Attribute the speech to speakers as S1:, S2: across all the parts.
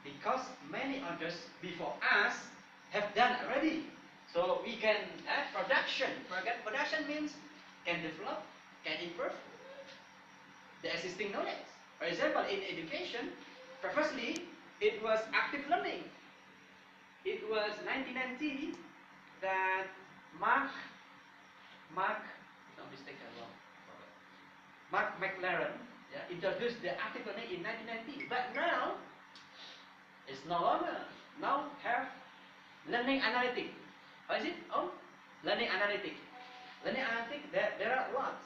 S1: because many others before us have done already. So we can production. Production means can develop, can improve the existing knowledge. For example, in education, previously it was active learning. It was 1990 that Mark, don't mistake that wrong. Mark McLaren introduced the active learning in 1990. But now it's no longer. Now have learning analytic. What is it? Oh, learning analytic. Learning analytic. There are lots.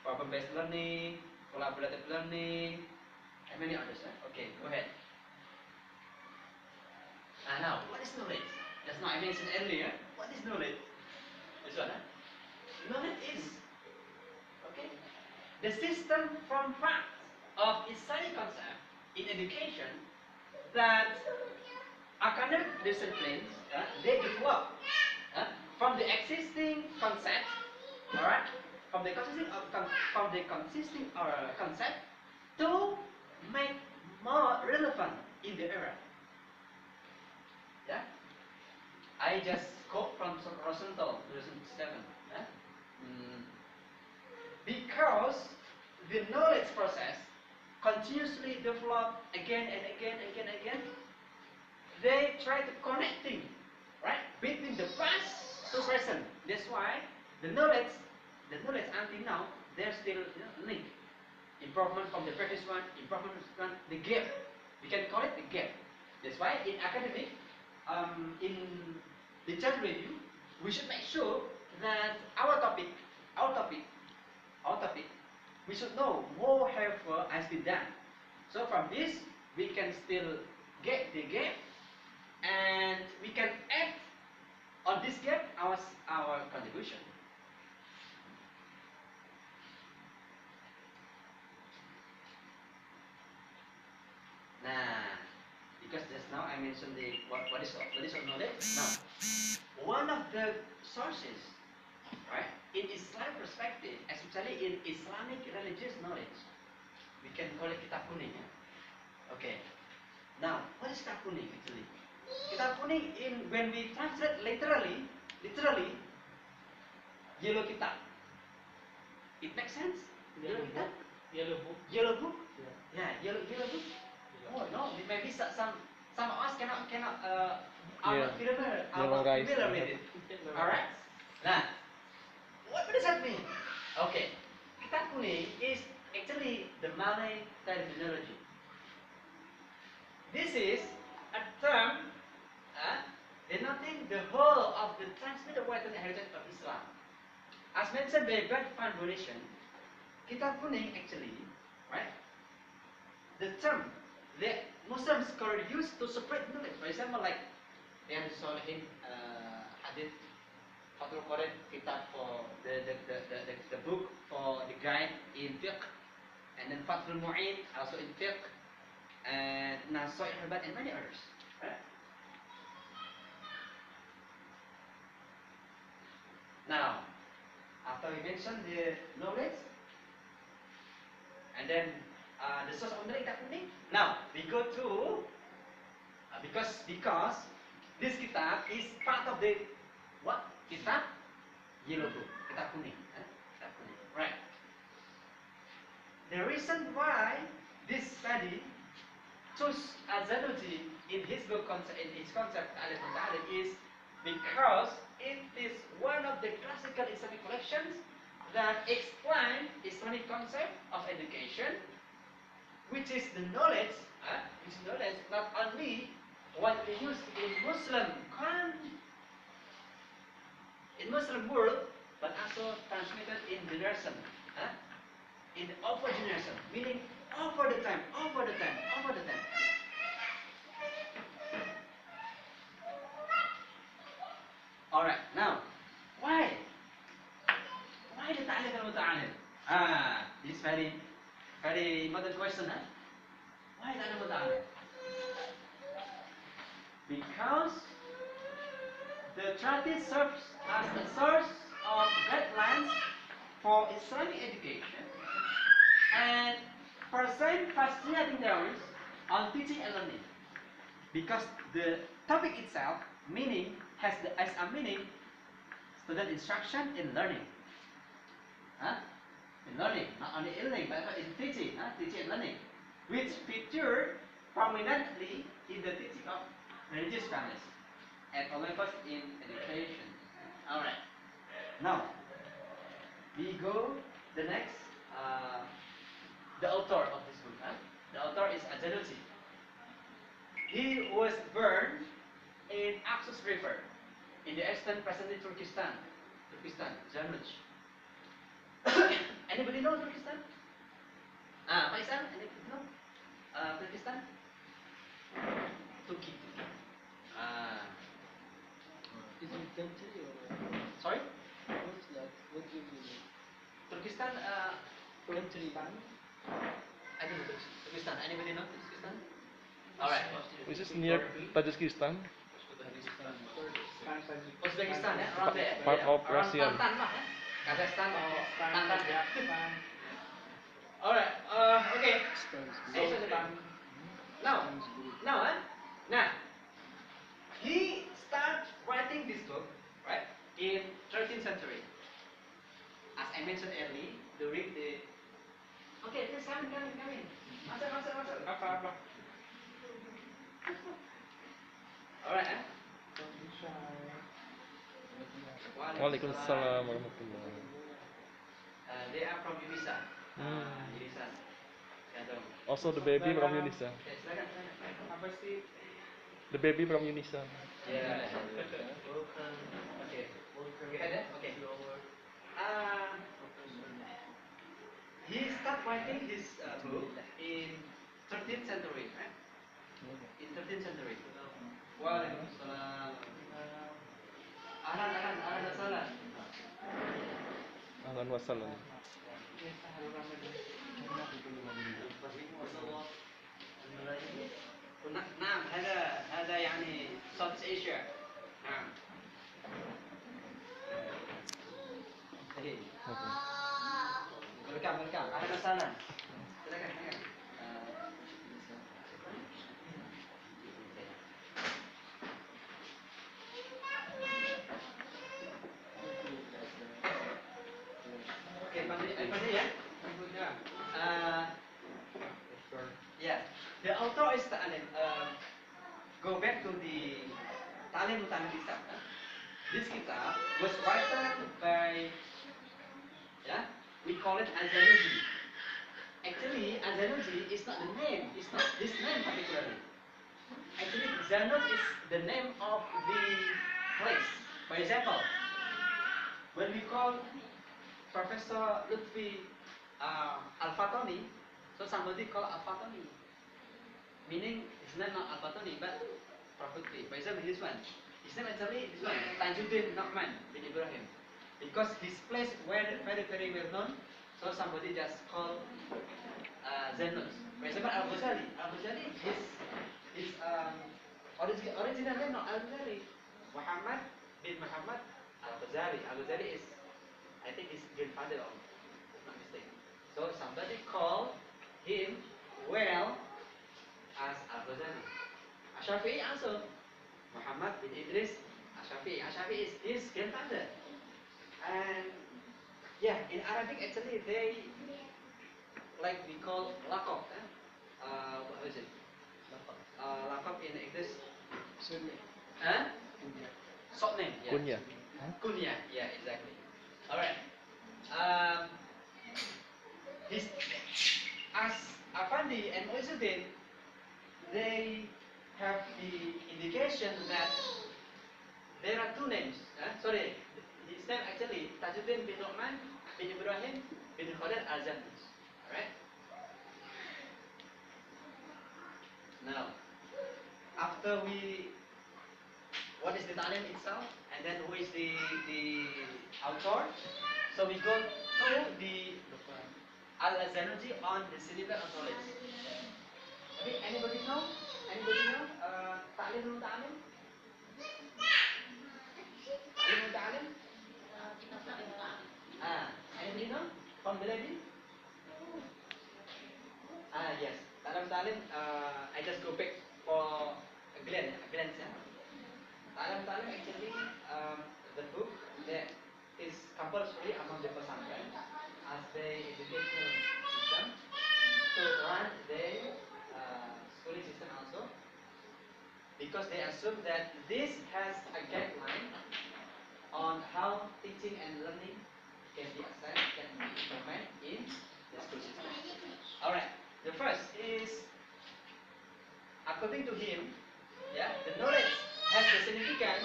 S1: Problem-based learning, collaborative learning, and many others. Okay, go ahead. Now, what is knowledge? Just now I mentioned earlier. What is knowledge? This one. Knowledge is the system from facts of Islamic concept in education that academic disciplines they develop from the existing concept, all right, from the consisting concept to make more relevant in the era. Yeah, I just quote from Rosenthal 2007. Because the knowledge process continuously develop again and again, they try to connecting, right, between the past to present. That's why the knowledge until now, they're still linked. Improvement from the previous one, improvement from the gap. We can call it the gap. That's why in academic, in literature review, we should make sure that our topic, we should know more effort has been done. So from this, we can still get the gap, and we can add on this gap our contribution. Nah, because just now I mentioned what is knowledge. Now, one of the sources, right, in Islamic perspective, especially in Islamic religious knowledge, we can call it kitab kuning. Okay. Now, what is kitab kuning actually? Kitab kuning, when we translate literally, yellow kitab. It makes sense? Yellow kitab?
S2: Yellow book.
S1: Yellow book?
S2: Yeah.
S1: Yellow book. Oh no, maybe some of us cannot are not familiar with it. Alright? Now, what does that mean? Okay, kitab kuning is actually the Malay terminology. This is a term denoting the whole of the transmitted written heritage of Islam. As mentioned by Bad Foundation, kitab kuning actually, right? The term the Muslim scholars use to spread knowledge. For example, like Riyadhus Shalihin, Hadith, Fathul Quran, kitab for the book for the guide in fiqh, and then Fathul Mu'in also in fiqh, and Nasaih Habat and many others. Right? Now, after we mention the knowledge, and then the source of knowledge kitab kuning. Now we go to because this kitab is part of the what? Kitab yellow book, kitab kuning. Kitab kuning. Right. The reason why this study chose Zanuji in his book in his concept is because it is one of the classical Islamic collections that explain Islamic concept of education, which is the knowledge, not only what we use in Muslim world, but also transmitted in generation, in over generation, meaning over the time. All right, now, why the ta'alif al-muta'alif? This very important question, huh? Why ta'alif al-muta'alif? Because the treatise serves as a source of guidelines for Islamic education and present fascinating theories on teaching and learning, because the topic itself meaning has as a meaning student instruction in learning, in learning, not only in learning but in teaching, teaching and learning, which feature prominently in the teaching of religious values and levels in education. All right. Now we go the next. The author of this book. The author is Azanusi. He was born in Axus River in the eastern present-day Turkestan. Zanuj. Anybody know Turkestan? Faisal, anybody know? Turkestan? Turkey.
S2: Is it country or?
S1: Sorry?
S2: What's that? What do you mean?
S1: Turkestan,
S2: Country.
S1: I don't know Turkestan. Anybody know Turkestan? Alright.
S3: Is this near Tajikistan?
S1: Uzbekistan, around there.
S3: Part of
S1: Around
S3: Russian.
S1: Tantan lah, Kazakhstan, Tantan. Alright, okay. Now, he started writing this book, right, in 13th century. As I mentioned earlier, during the. Okay, please come in. Masuk. Apa. Alright,
S3: Waalaikumsalam warahmatullahi.
S1: They are from Unisa. Unisa.
S3: Also the baby from Unisa.
S1: Silakan. Apa sih?
S3: The baby from Unisa.
S1: Yeah. Okay. Okay. He started writing his book in 13th century, right? In 13th century. Waalaikumsalam. Ahlan wassalam.
S3: Ahlan wassalam.
S1: نعم هذا يعني South Asia. نعم. Welcome. Ahlan wassalam. Silakan. Okay, Pandey ya. Yeah, the author is go back to the Ta'lim Utama Kitab. This kitab was written by, we call it Azanuji. Actually, Azanuji is not the name, it's not his name particularly. Actually, Zanuj is the name of the place. For example, when we call Professor Lutfi Al-Fatani, so somebody call Al-Fatani, meaning his name not Al-Fatani but Prof. Lutfi. For example, this one, his name actually this one, Tajuddin Nu'man bin Ibrahim, because his place were very well known, so somebody just call Zanuj. For example, Al-Ghazali, his original name not Al-Ghazali, Muhammad bin Muhammad Al-Ghazali. Al-Ghazali is, I think, his grandfather, if not mistaken. So somebody called him well as Al-Ghazali. Ash-Shafi'i also, Muhammad bin Idris Ash-Shafi'i. Ash-Shafi'i is his grandfather. And in Arabic actually they like we call laqab. What is it? Laqab in English. Short name.
S3: Kunya.
S1: Kunya. Yeah, exactly. All right. As Afandi and Muizzuddin, they have the indication that there are two names. Sorry, his name actually Tajuddin bin Nu'man bin Ibrahim bin Khalid al-Zanuj. All right. Now, after what is the Ta'lim itself, and then who is the author? So we go through the Al-Zanuji on the syllable knowledge. Anybody know? Ta'lim Ta'lim? Ta'lim? Anybody know? From the lady? Yes. Dalam Ta'lim, I just go back for a glance. Yeah. Ta'lim actually, the book that is compulsory among the pesantren as the educational system to run their schooling system also, because they assume that this has a guideline on how teaching and learning can be assessed, can be implemented in the school system. Alright, the first is, according to him, yeah, the knowledge has the significance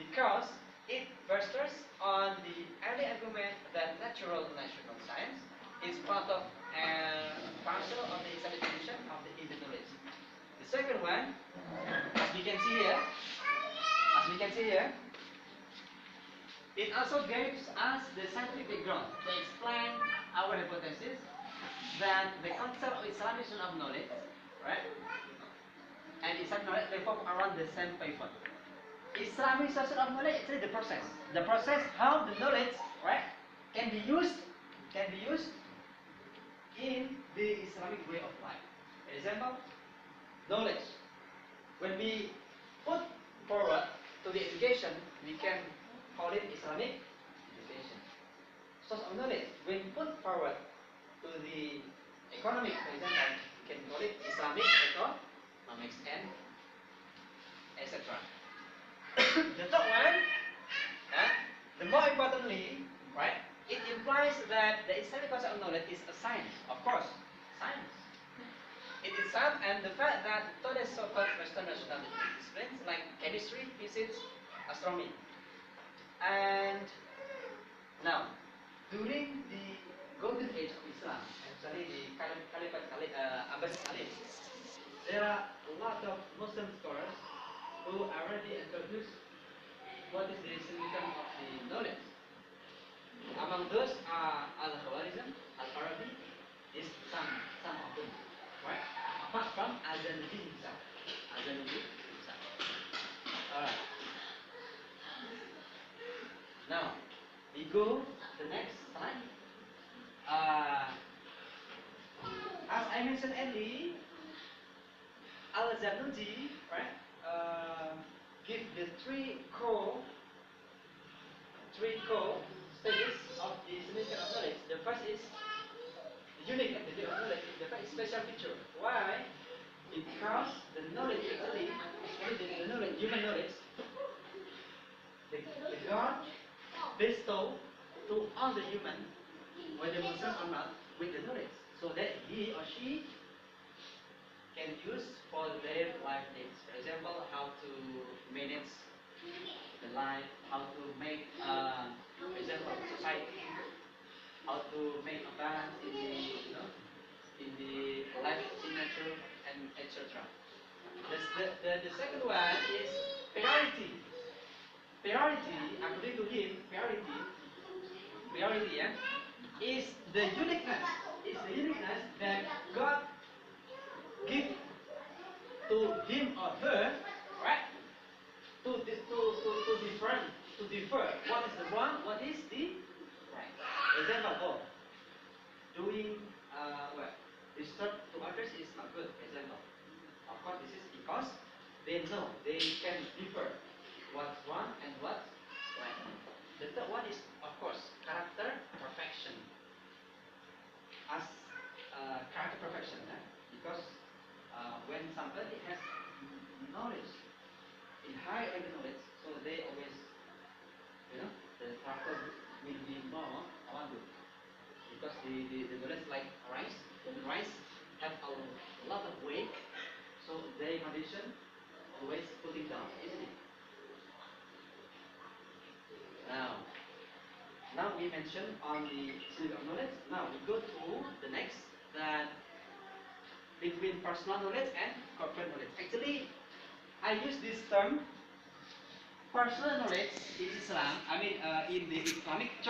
S1: because it fosters on the early argument that natural science is part of parcel of the Islamic tradition of the Indian knowledge. The second one, as we can see here, it also gives us the scientific background to explain our hypothesis that the concept of Islamization of knowledge, right, and Islamic knowledge revolve around the same pivot. Islamization of knowledge is actually the process how the knowledge, right, can be used in the Islamic way of life. For example, knowledge. When we put forward to the education, we can call it Islamic education. Source of knowledge. When put forward to the economic, for example, we can call it Islamic economics and etc. The third one, the more importantly, right, it implies that the Islamic concept of knowledge is a science, of course, science. It is science, and the fact that today's so-called Western national disciplines like chemistry, physics, astronomy, and now during the golden age of Islam, actually the Abbasid Caliph, there are a lot of Muslim scholars who already introduced what is the significance of the knowledge. Among those are Al-Khawarizm, Al-Farabi, is some of them, right? Apart from Azanuddin himself. Alright. Now, we go to the next slide. As I mentioned earlier, Al-Zarnuji, right, give the three core stages of the significance of knowledge. The first is the uniqueness of knowledge. The first is special feature. Why? Because the knowledge actually, the knowledge, human knowledge, the God bestow to all the human, whether Muslim or not, with the knowledge, so that he or she can use for their life needs. For example, how to manage the life, how to make, for example, society, how to make a balance in the, in the life signature and etc. The second one is priority. Priority, according to him, priority, yeah, is the uniqueness. Is the uniqueness that God give to him or her, right? To differ. What is the wrong? What is the right? Example, doing well, disturb to others is not good. Example. Of course, this is because they know they can differ what's wrong and what's right. The third one is, of course, character perfection. As character perfection, because when somebody has knowledge, in high level knowledge, so they always, the character will be more good, because the knowledge like rice, when rice have a lot of weight, so their condition always putting down, isn't it? Now we mentioned on the spirit of knowledge. Now we go to the next, that between personal knowledge and corporate knowledge. Actually, I use this term personal knowledge in Islam. I mean, in the Islamic